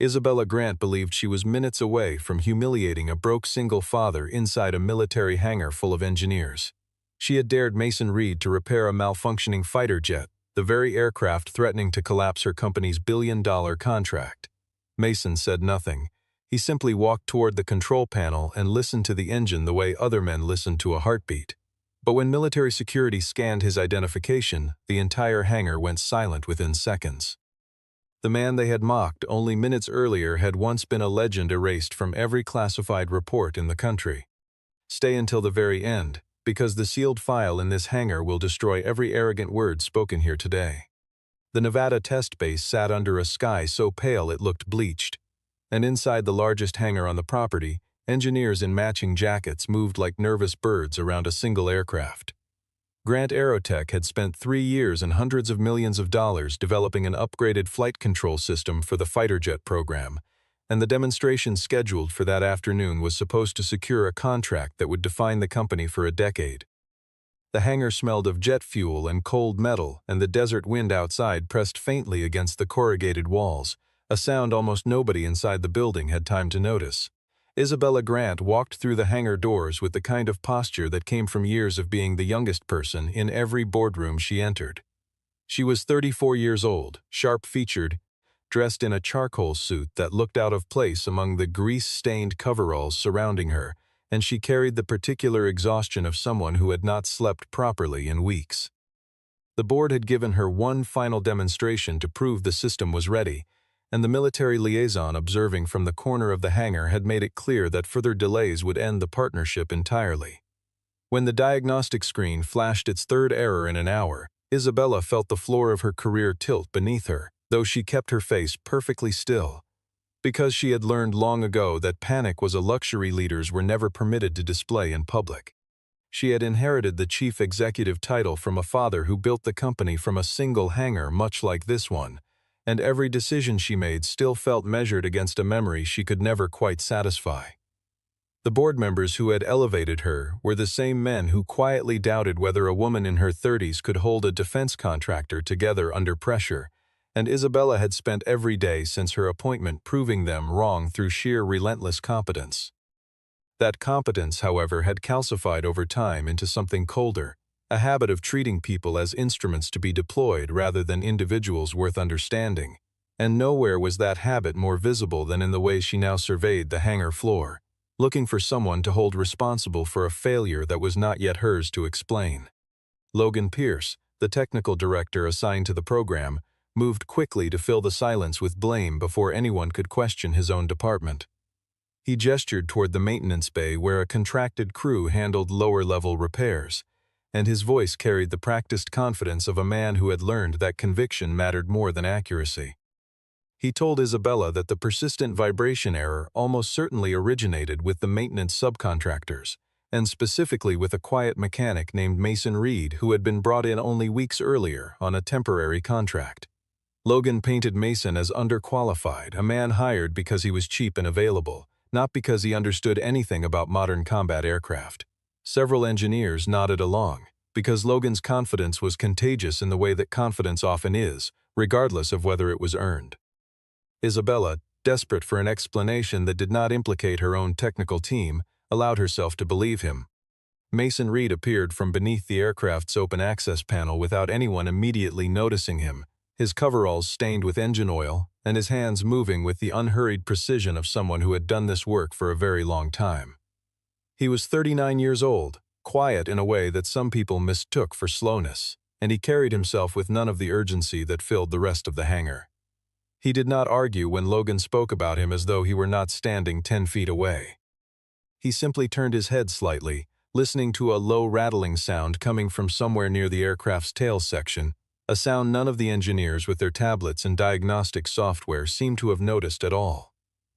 Isabella Grant believed she was minutes away from humiliating a broke single father inside a military hangar full of engineers. She had dared Mason Reed to repair a malfunctioning fighter jet, the very aircraft threatening to collapse her company's billion-dollar contract. Mason said nothing. He simply walked toward the control panel and listened to the engine the way other men listened to a heartbeat. But when military security scanned his identification, the entire hangar went silent within seconds. The man they had mocked only minutes earlier had once been a legend erased from every classified report in the country. Stay until the very end, because the sealed file in this hangar will destroy every arrogant word spoken here today. The Nevada test base sat under a sky so pale it looked bleached, and inside the largest hangar on the property, engineers in matching jackets moved like nervous birds around a single aircraft. Grant Aerotech had spent 3 years and hundreds of millions of dollars developing an upgraded flight control system for the fighter jet program, and the demonstration scheduled for that afternoon was supposed to secure a contract that would define the company for a decade. The hangar smelled of jet fuel and cold metal, and the desert wind outside pressed faintly against the corrugated walls, a sound almost nobody inside the building had time to notice. Isabella Grant walked through the hangar doors with the kind of posture that came from years of being the youngest person in every boardroom she entered. She was 34 years old, sharp-featured, dressed in a charcoal suit that looked out of place among the grease-stained coveralls surrounding her, and she carried the particular exhaustion of someone who had not slept properly in weeks. The board had given her one final demonstration to prove the system was ready, and the military liaison observing from the corner of the hangar had made it clear that further delays would end the partnership entirely. When the diagnostic screen flashed its third error in an hour, Isabella felt the floor of her career tilt beneath her, though she kept her face perfectly still. Because she had learned long ago that panic was a luxury leaders were never permitted to display in public. She had inherited the chief executive title from a father who built the company from a single hangar much like this one, and every decision she made still felt measured against a memory she could never quite satisfy. The board members who had elevated her were the same men who quietly doubted whether a woman in her 30s could hold a defense contractor together under pressure, and Isabella had spent every day since her appointment proving them wrong through sheer relentless competence. That competence, however, had calcified over time into something colder, a habit of treating people as instruments to be deployed rather than individuals worth understanding, and nowhere was that habit more visible than in the way she now surveyed the hangar floor, looking for someone to hold responsible for a failure that was not yet hers to explain. Logan Pierce, the technical director assigned to the program, moved quickly to fill the silence with blame before anyone could question his own department. He gestured toward the maintenance bay where a contracted crew handled lower-level repairs, and his voice carried the practiced confidence of a man who had learned that conviction mattered more than accuracy. He told Isabella that the persistent vibration error almost certainly originated with the maintenance subcontractors, and specifically with a quiet mechanic named Mason Reed who had been brought in only weeks earlier on a temporary contract. Logan painted Mason as underqualified, a man hired because he was cheap and available, not because he understood anything about modern combat aircraft. Several engineers nodded along, because Logan's confidence was contagious in the way that confidence often is, regardless of whether it was earned. Isabella, desperate for an explanation that did not implicate her own technical team, allowed herself to believe him. Mason Reed appeared from beneath the aircraft's open access panel without anyone immediately noticing him, his coveralls stained with engine oil, and his hands moving with the unhurried precision of someone who had done this work for a very long time. He was 39 years old, quiet in a way that some people mistook for slowness, and he carried himself with none of the urgency that filled the rest of the hangar. He did not argue when Logan spoke about him as though he were not standing 10 feet away. He simply turned his head slightly, listening to a low rattling sound coming from somewhere near the aircraft's tail section, a sound none of the engineers with their tablets and diagnostic software seemed to have noticed at all.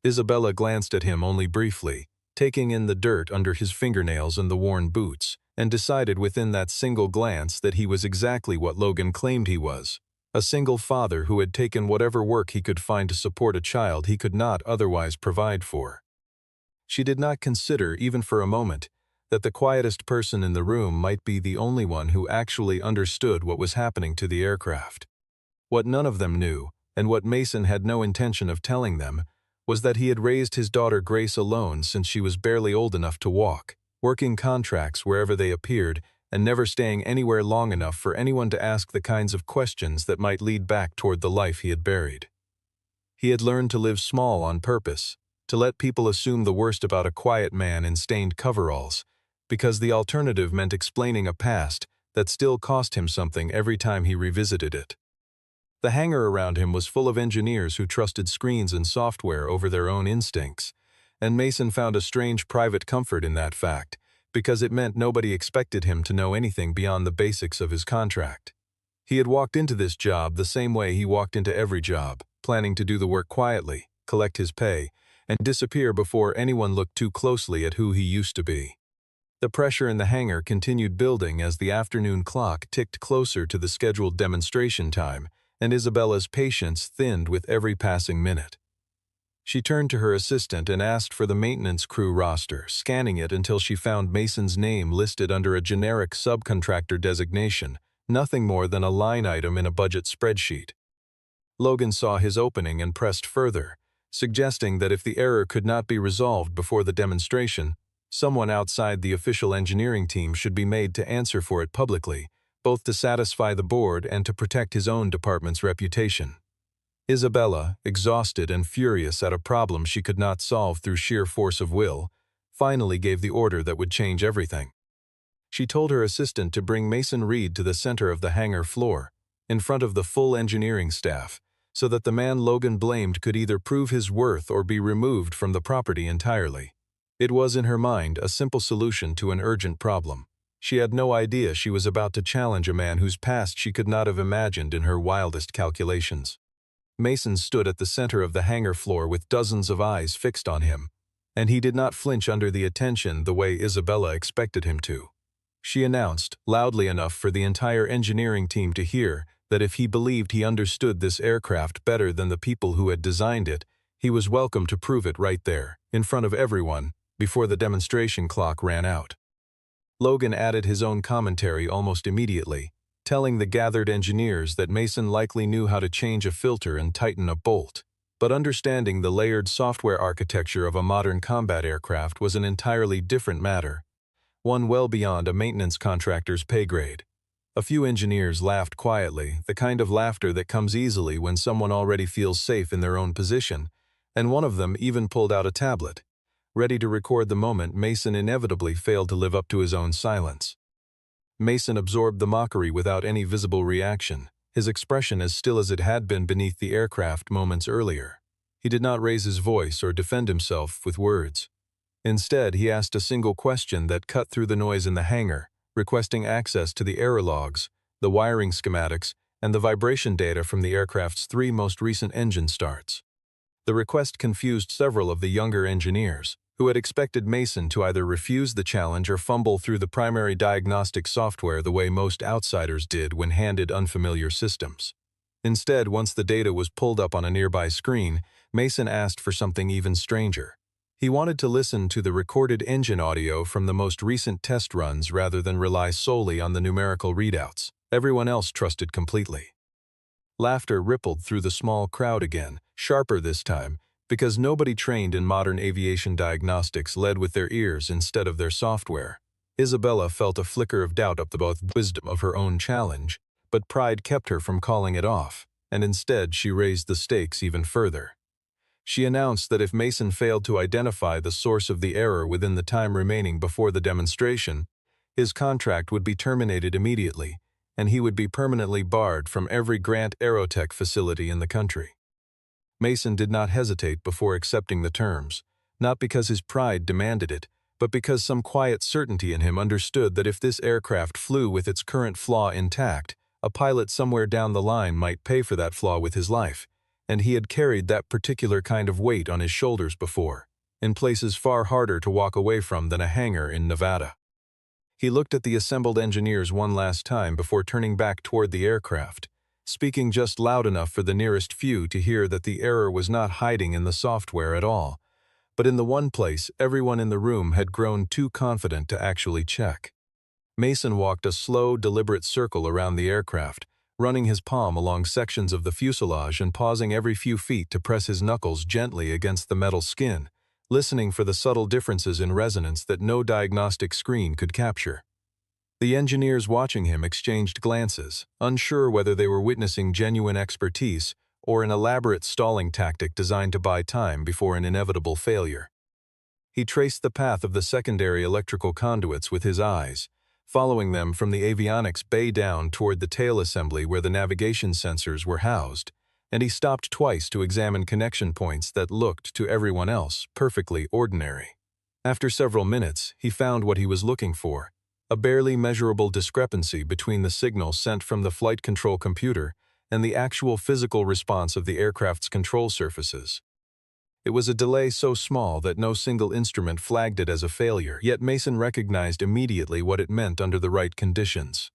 Isabella glanced at him only briefly, taking in the dirt under his fingernails and the worn boots, and decided within that single glance that he was exactly what Logan claimed he was, a single father who had taken whatever work he could find to support a child he could not otherwise provide for. She did not consider, even for a moment, that the quietest person in the room might be the only one who actually understood what was happening to the aircraft. What none of them knew and what Mason had no intention of telling them was that he had raised his daughter Grace alone since she was barely old enough to walk, working contracts wherever they appeared and never staying anywhere long enough for anyone to ask the kinds of questions that might lead back toward the life he had buried. He had learned to live small on purpose, to let people assume the worst about a quiet man in stained coveralls, because the alternative meant explaining a past that still cost him something every time he revisited it. The hangar around him was full of engineers who trusted screens and software over their own instincts, and Mason found a strange private comfort in that fact, because it meant nobody expected him to know anything beyond the basics of his contract. He had walked into this job the same way he walked into every job, planning to do the work quietly, collect his pay, and disappear before anyone looked too closely at who he used to be. The pressure in the hangar continued building as the afternoon clock ticked closer to the scheduled demonstration time, and Isabella's patience thinned with every passing minute. She turned to her assistant and asked for the maintenance crew roster, scanning it until she found Mason's name listed under a generic subcontractor designation, nothing more than a line item in a budget spreadsheet. Logan saw his opening and pressed further, suggesting that if the error could not be resolved before the demonstration, someone outside the official engineering team should be made to answer for it publicly, both to satisfy the board and to protect his own department's reputation. Isabella, exhausted and furious at a problem she could not solve through sheer force of will, finally gave the order that would change everything. She told her assistant to bring Mason Reed to the center of the hangar floor, in front of the full engineering staff, so that the man Logan blamed could either prove his worth or be removed from the property entirely. It was, in her mind, a simple solution to an urgent problem. She had no idea she was about to challenge a man whose past she could not have imagined in her wildest calculations. Mason stood at the center of the hangar floor with dozens of eyes fixed on him, and he did not flinch under the attention the way Isabella expected him to. She announced, loudly enough for the entire engineering team to hear, that if he believed he understood this aircraft better than the people who had designed it, he was welcome to prove it right there, in front of everyone, before the demonstration clock ran out. Logan added his own commentary almost immediately, telling the gathered engineers that Mason likely knew how to change a filter and tighten a bolt, but understanding the layered software architecture of a modern combat aircraft was an entirely different matter, one well beyond a maintenance contractor's pay grade. A few engineers laughed quietly, the kind of laughter that comes easily when someone already feels safe in their own position, and one of them even pulled out a tablet, ready to record the moment Mason inevitably failed to live up to his own silence. Mason absorbed the mockery without any visible reaction, his expression as still as it had been beneath the aircraft moments earlier. He did not raise his voice or defend himself with words. Instead, he asked a single question that cut through the noise in the hangar, requesting access to the error logs, the wiring schematics, and the vibration data from the aircraft's 3 most recent engine starts. The request confused several of the younger engineers, who had expected Mason to either refuse the challenge or fumble through the primary diagnostic software the way most outsiders did when handed unfamiliar systems. Instead, once the data was pulled up on a nearby screen, Mason asked for something even stranger. He wanted to listen to the recorded engine audio from the most recent test runs rather than rely solely on the numerical readouts everyone else trusted completely. Laughter rippled through the small crowd again, sharper this time, because nobody trained in modern aviation diagnostics led with their ears instead of their software. Isabella felt a flicker of doubt up the both wisdom of her own challenge, but pride kept her from calling it off, and instead she raised the stakes even further. She announced that if Mason failed to identify the source of the error within the time remaining before the demonstration, his contract would be terminated immediately, and he would be permanently barred from every Grant Aerotech facility in the country. Mason did not hesitate before accepting the terms, not because his pride demanded it, but because some quiet certainty in him understood that if this aircraft flew with its current flaw intact, a pilot somewhere down the line might pay for that flaw with his life, and he had carried that particular kind of weight on his shoulders before, in places far harder to walk away from than a hangar in Nevada. He looked at the assembled engineers one last time before turning back toward the aircraft, speaking just loud enough for the nearest few to hear that the error was not hiding in the software at all, but in the one place everyone in the room had grown too confident to actually check. Mason walked a slow, deliberate circle around the aircraft, running his palm along sections of the fuselage and pausing every few feet to press his knuckles gently against the metal skin, listening for the subtle differences in resonance that no diagnostic screen could capture. The engineers watching him exchanged glances, unsure whether they were witnessing genuine expertise or an elaborate stalling tactic designed to buy time before an inevitable failure. He traced the path of the secondary electrical conduits with his eyes, following them from the avionics bay down toward the tail assembly where the navigation sensors were housed, and he stopped twice to examine connection points that looked, to everyone else, perfectly ordinary. After several minutes, he found what he was looking for, a barely measurable discrepancy between the signal sent from the flight control computer and the actual physical response of the aircraft's control surfaces. It was a delay so small that no single instrument flagged it as a failure, yet Mason recognized immediately what it meant under the right conditions.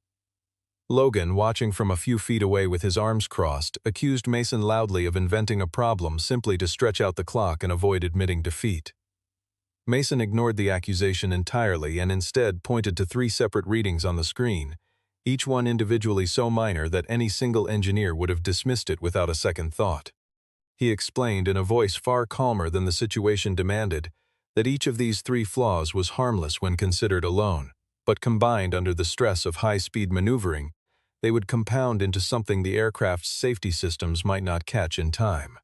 Logan, watching from a few feet away with his arms crossed, accused Mason loudly of inventing a problem simply to stretch out the clock and avoid admitting defeat. Mason ignored the accusation entirely and instead pointed to 3 separate readings on the screen, each one individually so minor that any single engineer would have dismissed it without a second thought. He explained in a voice far calmer than the situation demanded that each of these 3 flaws was harmless when considered alone, but combined under the stress of high-speed maneuvering, they would compound into something the aircraft's safety systems might not catch in time.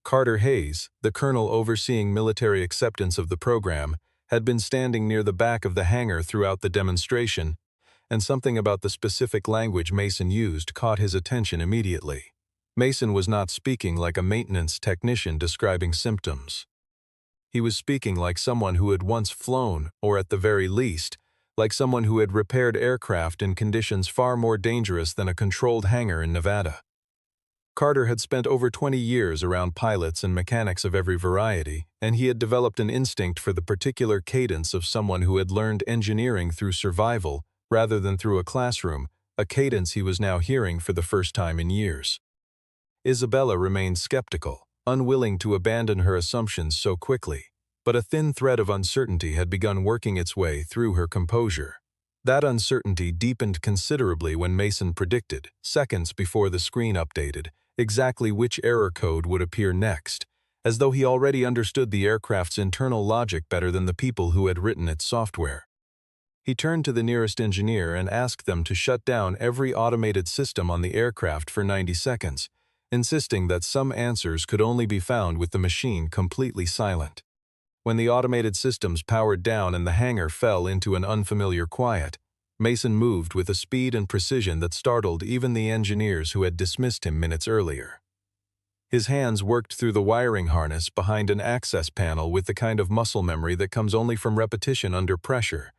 Carter Hayes, the colonel overseeing military acceptance of the program, had been standing near the back of the hangar throughout the demonstration, and something about the specific language Mason used caught his attention immediately. Mason was not speaking like a maintenance technician describing symptoms. He was speaking like someone who had once flown, or at the very least, like someone who had repaired aircraft in conditions far more dangerous than a controlled hangar in Nevada. Carter had spent over 20 years around pilots and mechanics of every variety, and he had developed an instinct for the particular cadence of someone who had learned engineering through survival rather than through a classroom, a cadence he was now hearing for the first time in years. Isabella remained skeptical, unwilling to abandon her assumptions so quickly, but a thin thread of uncertainty had begun working its way through her composure. That uncertainty deepened considerably when Mason predicted, seconds before the screen updated, exactly which error code would appear next, as though he already understood the aircraft's internal logic better than the people who had written its software. He turned to the nearest engineer and asked them to shut down every automated system on the aircraft for 90 seconds, insisting that some answers could only be found with the machine completely silent. When the automated systems powered down and the hangar fell into an unfamiliar quiet, Mason moved with a speed and precision that startled even the engineers who had dismissed him minutes earlier. His hands worked through the wiring harness behind an access panel with the kind of muscle memory that comes only from repetition under pressure,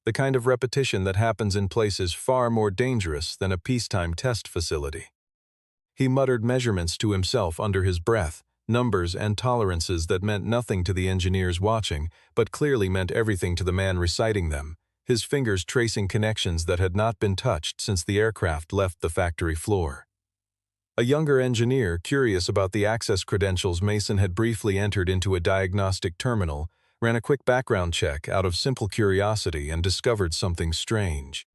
the kind of repetition that happens in places far more dangerous than a peacetime test facility. He muttered measurements to himself under his breath, numbers and tolerances that meant nothing to the engineers watching, but clearly meant everything to the man reciting them, his fingers tracing connections that had not been touched since the aircraft left the factory floor. A younger engineer, curious about the access credentials Mason had briefly entered into a diagnostic terminal, ran a quick background check out of simple curiosity and discovered something strange.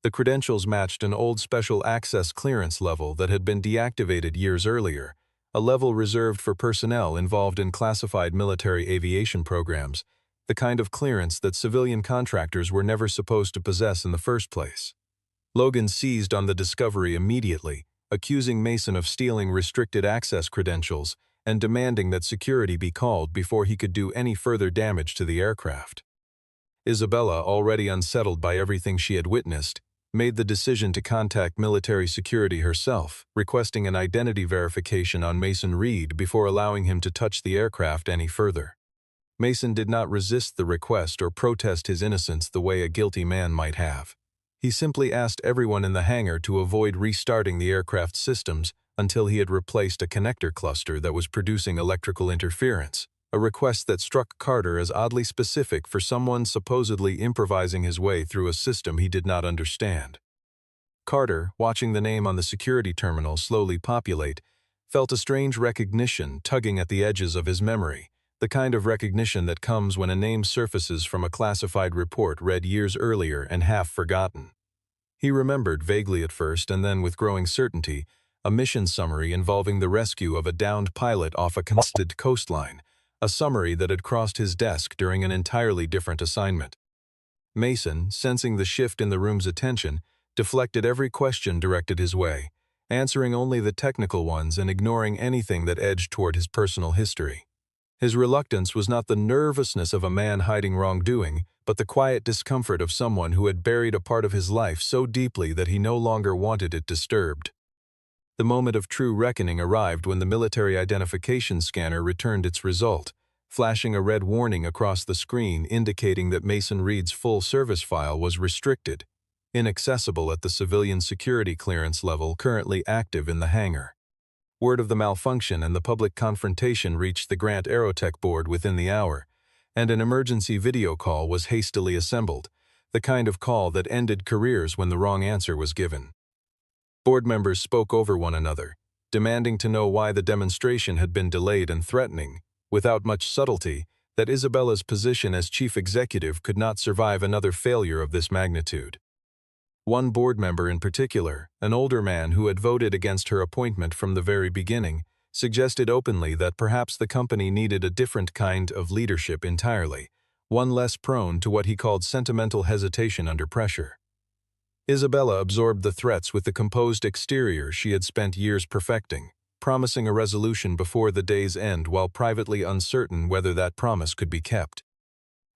The credentials matched an old special access clearance level that had been deactivated years earlier, a level reserved for personnel involved in classified military aviation programs, the kind of clearance that civilian contractors were never supposed to possess in the first place. Logan seized on the discovery immediately, accusing Mason of stealing restricted access credentials and demanding that security be called before he could do any further damage to the aircraft. Isabella, already unsettled by everything she had witnessed, made the decision to contact military security herself, requesting an identity verification on Mason Reed before allowing him to touch the aircraft any further. Mason did not resist the request or protest his innocence the way a guilty man might have. He simply asked everyone in the hangar to avoid restarting the aircraft's systems until he had replaced a connector cluster that was producing electrical interference, a request that struck Carter as oddly specific for someone supposedly improvising his way through a system he did not understand. Carter, watching the name on the security terminal slowly populate, felt a strange recognition tugging at the edges of his memory, the kind of recognition that comes when a name surfaces from a classified report read years earlier and half forgotten. He remembered vaguely at first and then with growing certainty a mission summary involving the rescue of a downed pilot off a contested coastline, a summary that had crossed his desk during an entirely different assignment. Mason, sensing the shift in the room's attention, deflected every question directed his way, answering only the technical ones and ignoring anything that edged toward his personal history. His reluctance was not the nervousness of a man hiding wrongdoing, but the quiet discomfort of someone who had buried a part of his life so deeply that he no longer wanted it disturbed. The moment of true reckoning arrived when the military identification scanner returned its result, flashing a red warning across the screen indicating that Mason Reed's full service file was restricted, inaccessible at the civilian security clearance level currently active in the hangar. Word of the malfunction and the public confrontation reached the Grant Aerotech board within the hour, and an emergency video call was hastily assembled, the kind of call that ended careers when the wrong answer was given. Board members spoke over one another, demanding to know why the demonstration had been delayed and threatening, without much subtlety, that Isabella's position as chief executive could not survive another failure of this magnitude. One board member in particular, an older man who had voted against her appointment from the very beginning, suggested openly that perhaps the company needed a different kind of leadership entirely, one less prone to what he called sentimental hesitation under pressure. Isabella absorbed the threats with the composed exterior she had spent years perfecting, promising a resolution before the day's end while privately uncertain whether that promise could be kept.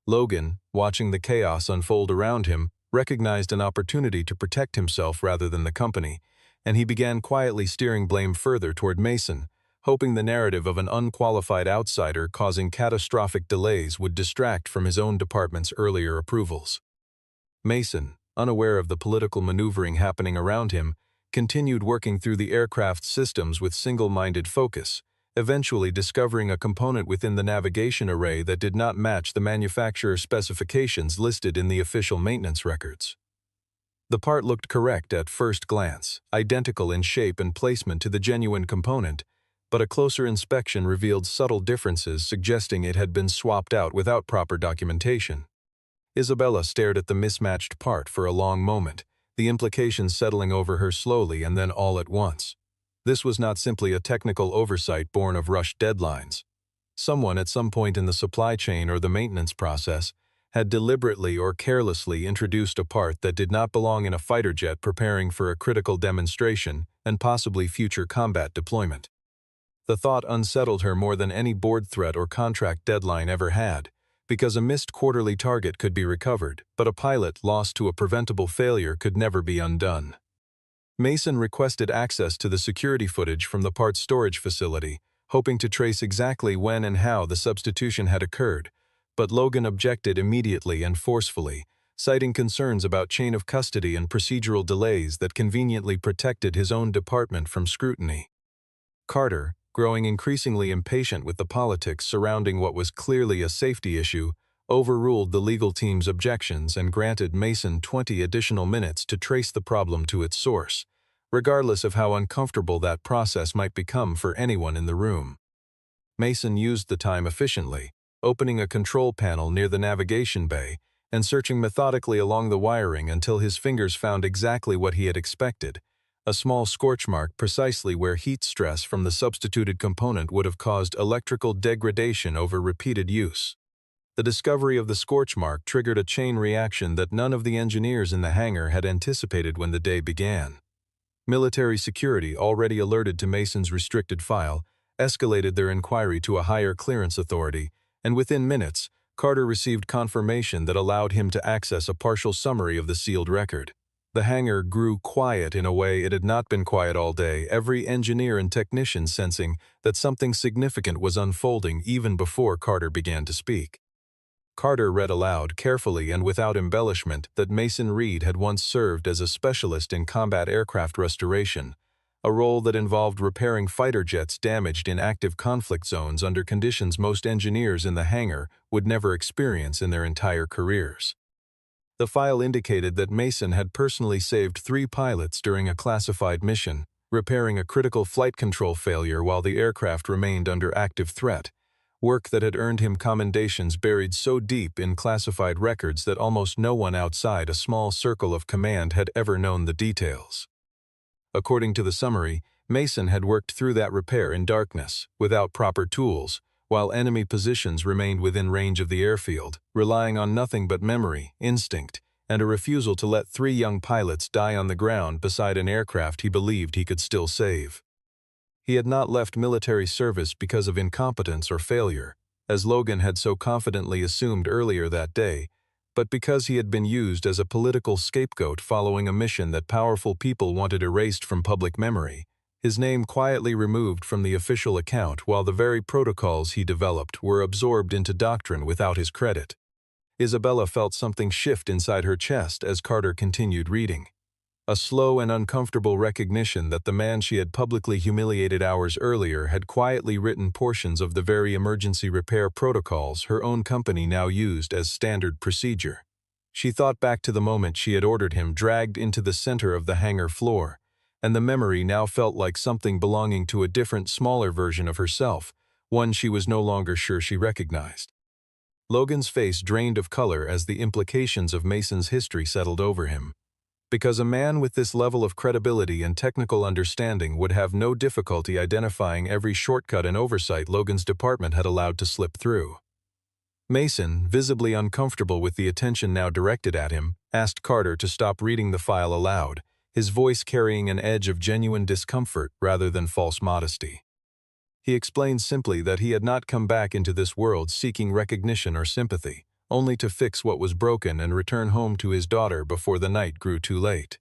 Logan, watching the chaos unfold around him, recognized an opportunity to protect himself rather than the company, and he began quietly steering blame further toward Mason, hoping the narrative of an unqualified outsider causing catastrophic delays would distract from his own department's earlier approvals. Mason, unaware of the political maneuvering happening around him, continued working through the aircraft's systems with single-minded focus, eventually discovering a component within the navigation array that did not match the manufacturer's specifications listed in the official maintenance records. The part looked correct at first glance, identical in shape and placement to the genuine component, but a closer inspection revealed subtle differences suggesting it had been swapped out without proper documentation. Isabella stared at the mismatched part for a long moment, the implications settling over her slowly and then all at once. This was not simply a technical oversight born of rushed deadlines. Someone at some point in the supply chain or the maintenance process had deliberately or carelessly introduced a part that did not belong in a fighter jet preparing for a critical demonstration and possibly future combat deployment. The thought unsettled her more than any board threat or contract deadline ever had, because a missed quarterly target could be recovered, but a pilot lost to a preventable failure could never be undone. Mason requested access to the security footage from the parts storage facility, hoping to trace exactly when and how the substitution had occurred, but Logan objected immediately and forcefully, citing concerns about chain of custody and procedural delays that conveniently protected his own department from scrutiny. Carter, growing increasingly impatient with the politics surrounding what was clearly a safety issue, overruled the legal team's objections and granted Mason 20 additional minutes to trace the problem to its source, regardless of how uncomfortable that process might become for anyone in the room. Mason used the time efficiently, opening a control panel near the navigation bay and searching methodically along the wiring until his fingers found exactly what he had expected, a small scorch mark precisely where heat stress from the substituted component would have caused electrical degradation over repeated use. The discovery of the scorch mark triggered a chain reaction that none of the engineers in the hangar had anticipated when the day began. Military security, already alerted to Mason's restricted file, escalated their inquiry to a higher clearance authority, and within minutes, Carter received confirmation that allowed him to access a partial summary of the sealed record. The hangar grew quiet in a way it had not been quiet all day, every engineer and technician sensing that something significant was unfolding even before Carter began to speak. Carter read aloud, carefully and without embellishment, that Mason Reed had once served as a specialist in combat aircraft restoration, a role that involved repairing fighter jets damaged in active conflict zones under conditions most engineers in the hangar would never experience in their entire careers. The file indicated that Mason had personally saved 3 pilots during a classified mission, repairing a critical flight control failure while the aircraft remained under active threat, work that had earned him commendations buried so deep in classified records that almost no one outside a small circle of command had ever known the details. According to the summary, Mason had worked through that repair in darkness, without proper tools, while enemy positions remained within range of the airfield, relying on nothing but memory, instinct, and a refusal to let 3 young pilots die on the ground beside an aircraft he believed he could still save. He had not left military service because of incompetence or failure, as Logan had so confidently assumed earlier that day, but because he had been used as a political scapegoat following a mission that powerful people wanted erased from public memory, his name quietly removed from the official account while the very protocols he developed were absorbed into doctrine without his credit. Isabella felt something shift inside her chest as Carter continued reading. A slow and uncomfortable recognition that the man she had publicly humiliated hours earlier had quietly written portions of the very emergency repair protocols her own company now used as standard procedure. She thought back to the moment she had ordered him dragged into the center of the hangar floor, and the memory now felt like something belonging to a different, smaller version of herself, one she was no longer sure she recognized. Logan's face drained of color as the implications of Mason's history settled over him. Because a man with this level of credibility and technical understanding would have no difficulty identifying every shortcut and oversight Logan's department had allowed to slip through. Mason, visibly uncomfortable with the attention now directed at him, asked Carter to stop reading the file aloud, his voice carrying an edge of genuine discomfort rather than false modesty. He explained simply that he had not come back into this world seeking recognition or sympathy, only to fix what was broken and return home to his daughter before the night grew too late.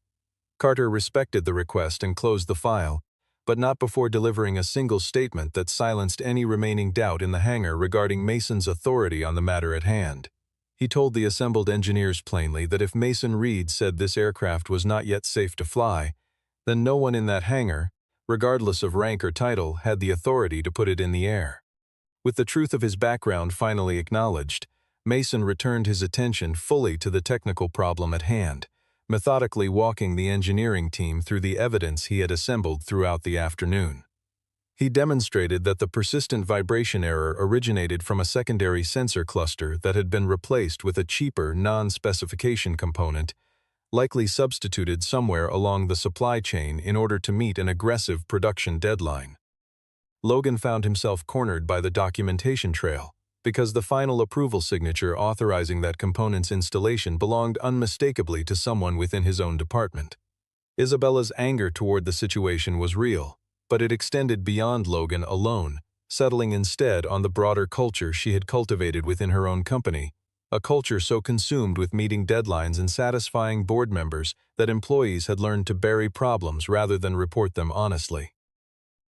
Carter respected the request and closed the file, but not before delivering a single statement that silenced any remaining doubt in the hangar regarding Mason's authority on the matter at hand. He told the assembled engineers plainly that if Mason Reed said this aircraft was not yet safe to fly, then no one in that hangar, regardless of rank or title, had the authority to put it in the air. With the truth of his background finally acknowledged, Mason returned his attention fully to the technical problem at hand, methodically walking the engineering team through the evidence he had assembled throughout the afternoon. He demonstrated that the persistent vibration error originated from a secondary sensor cluster that had been replaced with a cheaper, non-specification component, likely substituted somewhere along the supply chain in order to meet an aggressive production deadline. Logan found himself cornered by the documentation trail, because the final approval signature authorizing that component's installation belonged unmistakably to someone within his own department. Isabella's anger toward the situation was real, but it extended beyond Logan alone, settling instead on the broader culture she had cultivated within her own company, a culture so consumed with meeting deadlines and satisfying board members that employees had learned to bury problems rather than report them honestly.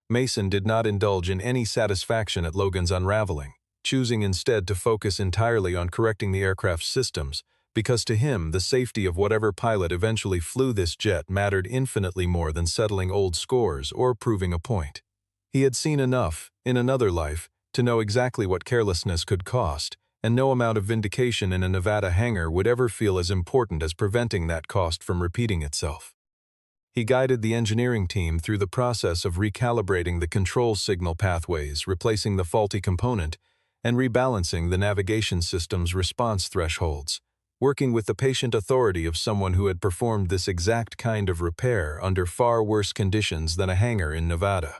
Mason did not indulge in any satisfaction at Logan's unraveling, choosing instead to focus entirely on correcting the aircraft's systems, because to him the safety of whatever pilot eventually flew this jet mattered infinitely more than settling old scores or proving a point. He had seen enough, in another life, to know exactly what carelessness could cost, and no amount of vindication in a Nevada hangar would ever feel as important as preventing that cost from repeating itself. He guided the engineering team through the process of recalibrating the control signal pathways, replacing the faulty component, and rebalancing the navigation system's response thresholds, working with the patient authority of someone who had performed this exact kind of repair under far worse conditions than a hangar in Nevada.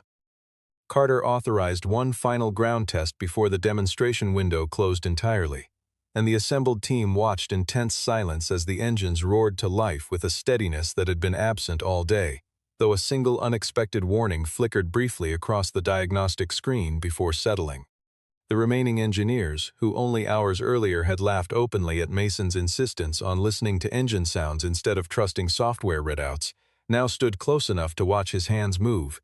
Carter authorized one final ground test before the demonstration window closed entirely, and the assembled team watched in tense silence as the engines roared to life with a steadiness that had been absent all day, though a single unexpected warning flickered briefly across the diagnostic screen before settling. The remaining engineers, who only hours earlier had laughed openly at Mason's insistence on listening to engine sounds instead of trusting software readouts, now stood close enough to watch his hands move,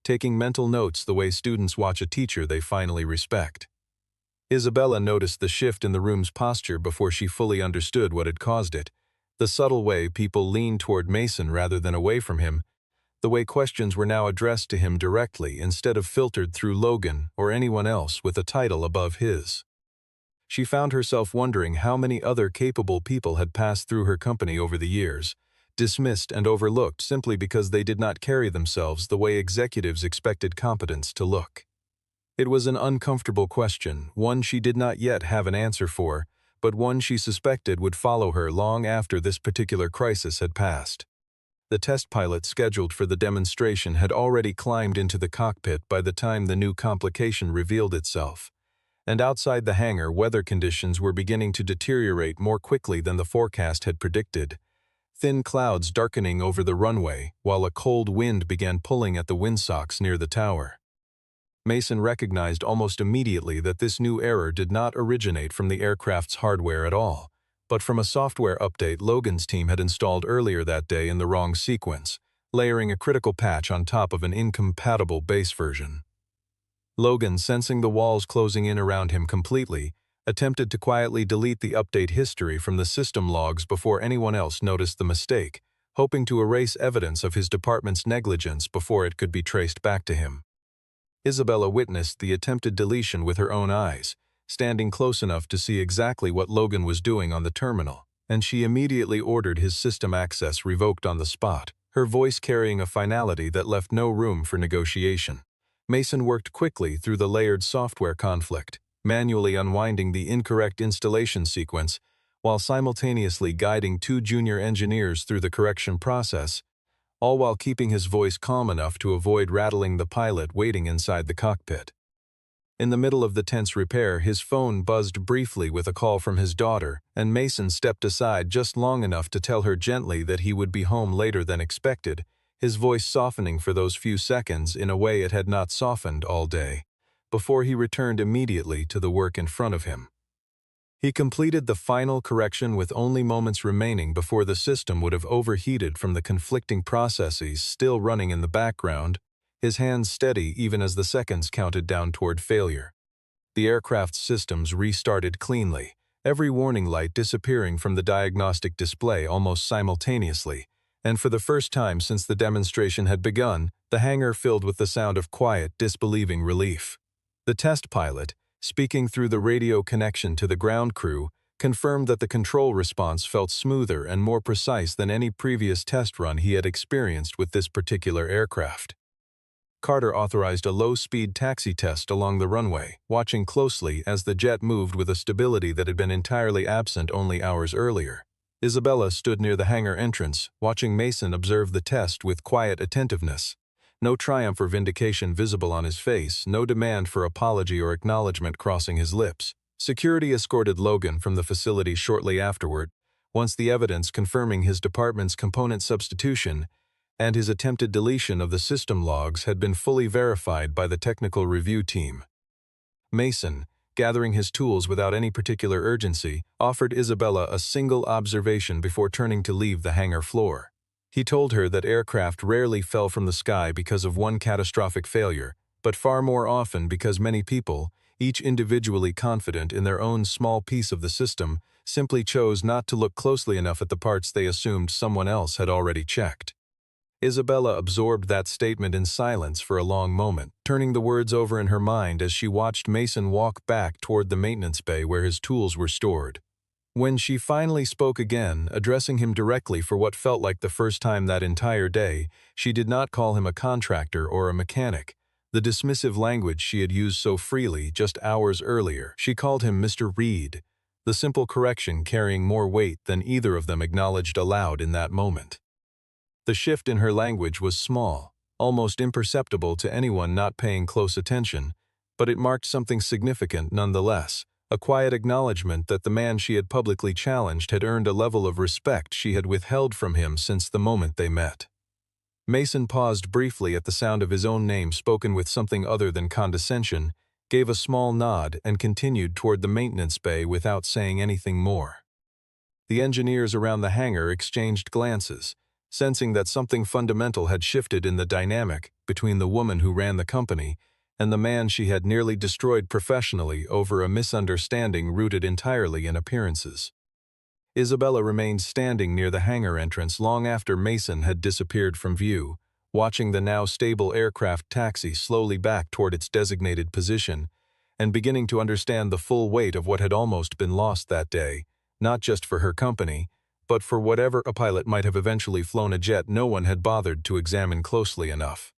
taking mental notes the way students watch a teacher they finally respect. Isabella noticed the shift in the room's posture before she fully understood what had caused it, the subtle way people leaned toward Mason rather than away from him, the way questions were now addressed to him directly instead of filtered through Logan or anyone else with a title above his. She found herself wondering how many other capable people had passed through her company over the years, dismissed and overlooked simply because they did not carry themselves the way executives expected competence to look. It was an uncomfortable question, one she did not yet have an answer for, but one she suspected would follow her long after this particular crisis had passed. The test pilot scheduled for the demonstration had already climbed into the cockpit by the time the new complication revealed itself, and outside the hangar weather conditions were beginning to deteriorate more quickly than the forecast had predicted, thin clouds darkening over the runway while a cold wind began pulling at the windsocks near the tower. Mason recognized almost immediately that this new error did not originate from the aircraft's hardware at all, but from a software update Logan's team had installed earlier that day in the wrong sequence, layering a critical patch on top of an incompatible base version. Logan, sensing the walls closing in around him completely, attempted to quietly delete the update history from the system logs before anyone else noticed the mistake, hoping to erase evidence of his department's negligence before it could be traced back to him. Isabella witnessed the attempted deletion with her own eyes, standing close enough to see exactly what Logan was doing on the terminal, and she immediately ordered his system access revoked on the spot, her voice carrying a finality that left no room for negotiation. Mason worked quickly through the layered software conflict, manually unwinding the incorrect installation sequence, while simultaneously guiding 2 junior engineers through the correction process, all while keeping his voice calm enough to avoid rattling the pilot waiting inside the cockpit. In the middle of the tense repair, his phone buzzed briefly with a call from his daughter, and Mason stepped aside just long enough to tell her gently that he would be home later than expected, his voice softening for those few seconds in a way it had not softened all day, before he returned immediately to the work in front of him. He completed the final correction with only moments remaining before the system would have overheated from the conflicting processes still running in the background, his hands steady even as the seconds counted down toward failure. The aircraft's systems restarted cleanly, every warning light disappearing from the diagnostic display almost simultaneously, and for the first time since the demonstration had begun, the hangar filled with the sound of quiet, disbelieving relief. The test pilot, speaking through the radio connection to the ground crew, confirmed that the control response felt smoother and more precise than any previous test run he had experienced with this particular aircraft. Carter authorized a low-speed taxi test along the runway, watching closely as the jet moved with a stability that had been entirely absent only hours earlier. Isabella stood near the hangar entrance, watching Mason observe the test with quiet attentiveness. No triumph or vindication visible on his face, no demand for apology or acknowledgement crossing his lips. Security escorted Logan from the facility shortly afterward, once the evidence confirming his department's component substitution and his attempted deletion of the system logs had been fully verified by the technical review team. Mason, gathering his tools without any particular urgency, offered Isabella a single observation before turning to leave the hangar floor. He told her that aircraft rarely fell from the sky because of one catastrophic failure, but far more often because many people, each individually confident in their own small piece of the system, simply chose not to look closely enough at the parts they assumed someone else had already checked. Isabella absorbed that statement in silence for a long moment, turning the words over in her mind as she watched Mason walk back toward the maintenance bay where his tools were stored. When she finally spoke again, addressing him directly for what felt like the first time that entire day, she did not call him a contractor or a mechanic, the dismissive language she had used so freely just hours earlier. She called him Mr. Reed, the simple correction carrying more weight than either of them acknowledged aloud in that moment. The shift in her language was small, almost imperceptible to anyone not paying close attention, but it marked something significant nonetheless, a quiet acknowledgement that the man she had publicly challenged had earned a level of respect she had withheld from him since the moment they met. Mason paused briefly at the sound of his own name spoken with something other than condescension, gave a small nod, and continued toward the maintenance bay without saying anything more. The engineers around the hangar exchanged glances, sensing that something fundamental had shifted in the dynamic between the woman who ran the company and the man she had nearly destroyed professionally over a misunderstanding rooted entirely in appearances. Isabella remained standing near the hangar entrance long after Mason had disappeared from view, watching the now stable aircraft taxi slowly back toward its designated position, and beginning to understand the full weight of what had almost been lost that day, not just for her company, but for whatever a pilot might have eventually flown a jet no one had bothered to examine closely enough.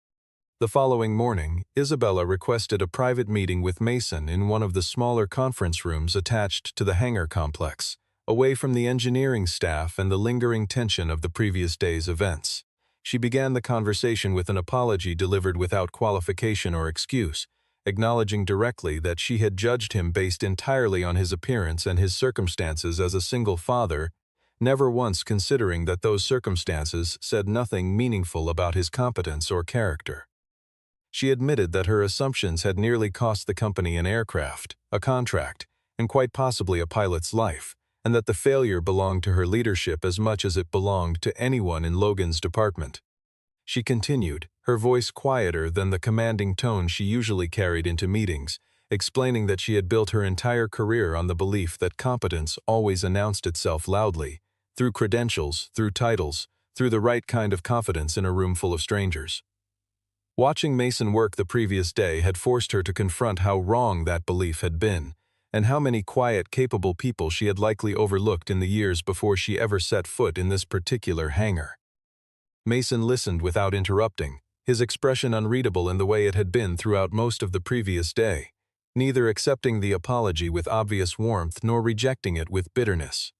The following morning, Isabella requested a private meeting with Mason in one of the smaller conference rooms attached to the hangar complex, away from the engineering staff and the lingering tension of the previous day's events. She began the conversation with an apology delivered without qualification or excuse, acknowledging directly that she had judged him based entirely on his appearance and his circumstances as a single father, never once considering that those circumstances said nothing meaningful about his competence or character. She admitted that her assumptions had nearly cost the company an aircraft, a contract, and quite possibly a pilot's life, and that the failure belonged to her leadership as much as it belonged to anyone in Logan's department. She continued, her voice quieter than the commanding tone she usually carried into meetings, explaining that she had built her entire career on the belief that competence always announced itself loudly, through credentials, through titles, through the right kind of confidence in a room full of strangers. Watching Mason work the previous day had forced her to confront how wrong that belief had been, and how many quiet, capable people she had likely overlooked in the years before she ever set foot in this particular hangar. Mason listened without interrupting, his expression unreadable in the way it had been throughout most of the previous day, neither accepting the apology with obvious warmth nor rejecting it with bitterness.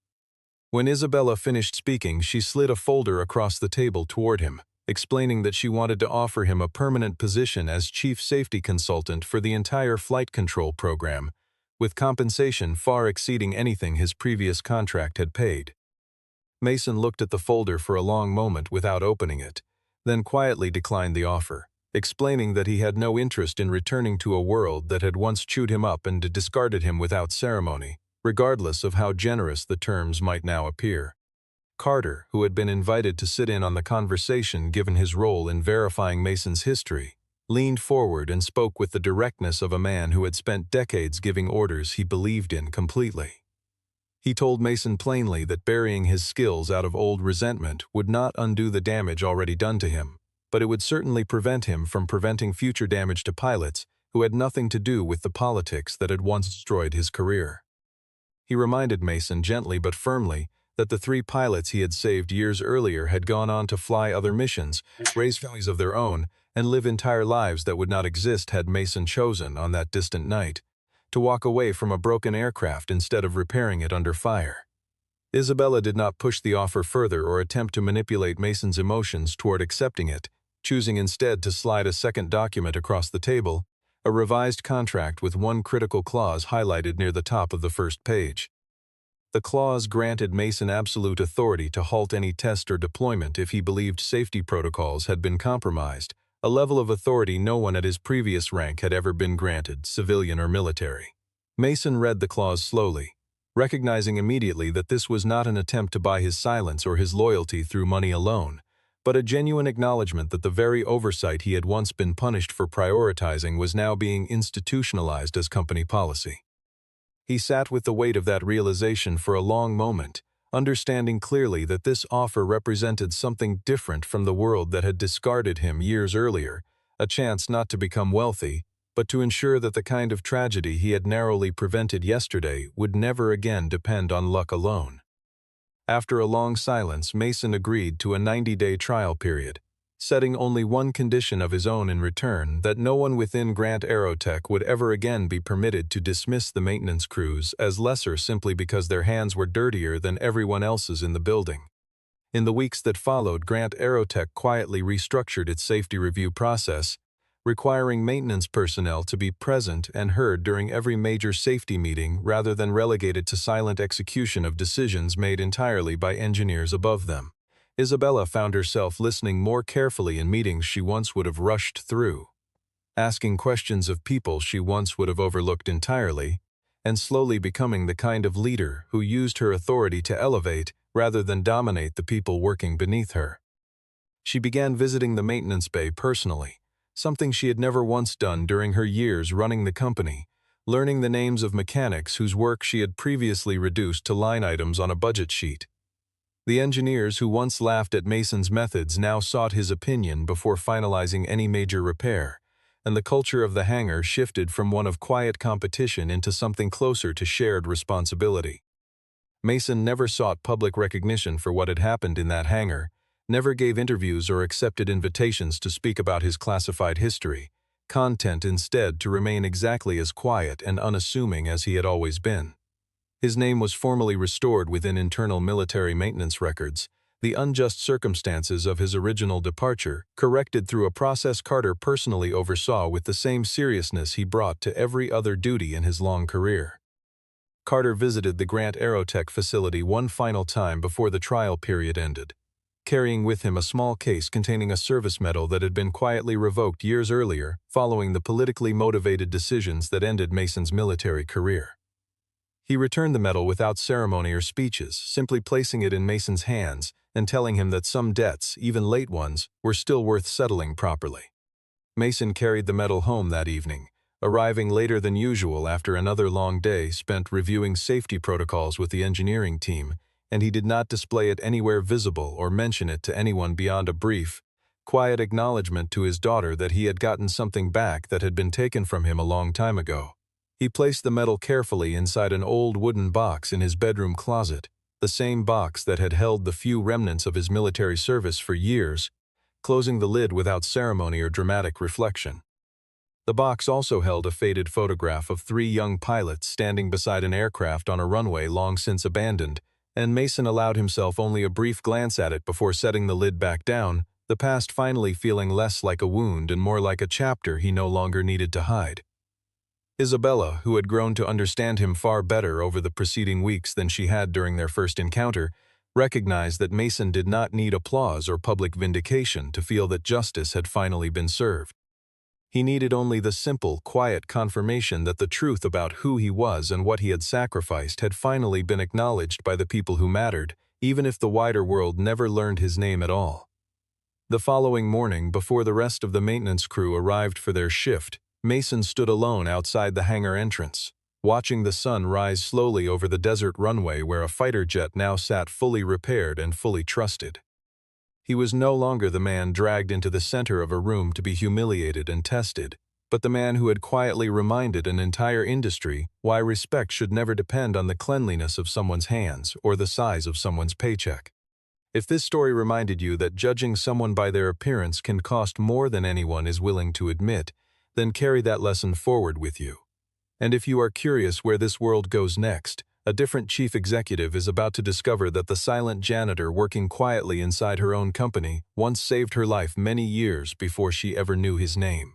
When Isabella finished speaking, she slid a folder across the table toward him, explaining that she wanted to offer him a permanent position as chief safety consultant for the entire flight control program, with compensation far exceeding anything his previous contract had paid. Mason looked at the folder for a long moment without opening it, then quietly declined the offer, explaining that he had no interest in returning to a world that had once chewed him up and discarded him without ceremony, regardless of how generous the terms might now appear. Carter, who had been invited to sit in on the conversation given his role in verifying Mason's history, leaned forward and spoke with the directness of a man who had spent decades giving orders he believed in completely. He told Mason plainly that burying his skills out of old resentment would not undo the damage already done to him, but it would certainly prevent him from preventing future damage to pilots who had nothing to do with the politics that had once destroyed his career. He reminded Mason gently but firmly that the 3 pilots he had saved years earlier had gone on to fly other missions, raise families of their own, and live entire lives that would not exist had Mason chosen, on that distant night, to walk away from a broken aircraft instead of repairing it under fire. Isabella did not push the offer further or attempt to manipulate Mason's emotions toward accepting it, choosing instead to slide a second document across the table, a revised contract with one critical clause highlighted near the top of the first page. The clause granted Mason absolute authority to halt any test or deployment if he believed safety protocols had been compromised, a level of authority no one at his previous rank had ever been granted, civilian or military. Mason read the clause slowly, recognizing immediately that this was not an attempt to buy his silence or his loyalty through money alone, but a genuine acknowledgement that the very oversight he had once been punished for prioritizing was now being institutionalized as company policy. He sat with the weight of that realization for a long moment, understanding clearly that this offer represented something different from the world that had discarded him years earlier, a chance not to become wealthy, but to ensure that the kind of tragedy he had narrowly prevented yesterday would never again depend on luck alone. After a long silence, Mason agreed to a 90-day trial period, setting only one condition of his own in return: that no one within Grant Aerotech would ever again be permitted to dismiss the maintenance crews as lesser simply because their hands were dirtier than everyone else's in the building. In the weeks that followed, Grant Aerotech quietly restructured its safety review process, requiring maintenance personnel to be present and heard during every major safety meeting rather than relegated to silent execution of decisions made entirely by engineers above them. Isabella found herself listening more carefully in meetings she once would have rushed through, asking questions of people she once would have overlooked entirely, and slowly becoming the kind of leader who used her authority to elevate rather than dominate the people working beneath her. She began visiting the maintenance bay personally, something she had never once done during her years running the company, learning the names of mechanics whose work she had previously reduced to line items on a budget sheet. The engineers who once laughed at Mason's methods now sought his opinion before finalizing any major repair, and the culture of the hangar shifted from one of quiet competition into something closer to shared responsibility. Mason never sought public recognition for what had happened in that hangar, never gave interviews or accepted invitations to speak about his classified history, content instead to remain exactly as quiet and unassuming as he had always been. His name was formally restored within internal military maintenance records, the unjust circumstances of his original departure corrected through a process Carter personally oversaw with the same seriousness he brought to every other duty in his long career. Carter visited the Grant Aerotech facility one final time before the trial period ended, carrying with him a small case containing a service medal that had been quietly revoked years earlier following the politically motivated decisions that ended Mason's military career. He returned the medal without ceremony or speeches, simply placing it in Mason's hands and telling him that some debts, even late ones, were still worth settling properly. Mason carried the medal home that evening, arriving later than usual after another long day spent reviewing safety protocols with the engineering team, and he did not display it anywhere visible or mention it to anyone beyond a brief, quiet acknowledgement to his daughter that he had gotten something back that had been taken from him a long time ago. He placed the medal carefully inside an old wooden box in his bedroom closet, the same box that had held the few remnants of his military service for years, closing the lid without ceremony or dramatic reflection. The box also held a faded photograph of 3 young pilots standing beside an aircraft on a runway long since abandoned, and Mason allowed himself only a brief glance at it before setting the lid back down, the past finally feeling less like a wound and more like a chapter he no longer needed to hide. Isabella, who had grown to understand him far better over the preceding weeks than she had during their first encounter, recognized that Mason did not need applause or public vindication to feel that justice had finally been served. He needed only the simple, quiet confirmation that the truth about who he was and what he had sacrificed had finally been acknowledged by the people who mattered, even if the wider world never learned his name at all. The following morning, before the rest of the maintenance crew arrived for their shift, Mason stood alone outside the hangar entrance, watching the sun rise slowly over the desert runway where a fighter jet now sat fully repaired and fully trusted. He was no longer the man dragged into the center of a room to be humiliated and tested, but the man who had quietly reminded an entire industry why respect should never depend on the cleanliness of someone's hands or the size of someone's paycheck. If this story reminded you that judging someone by their appearance can cost more than anyone is willing to admit, then carry that lesson forward with you. And if you are curious where this world goes next, a different chief executive is about to discover that the silent janitor working quietly inside her own company once saved her life many years before she ever knew his name.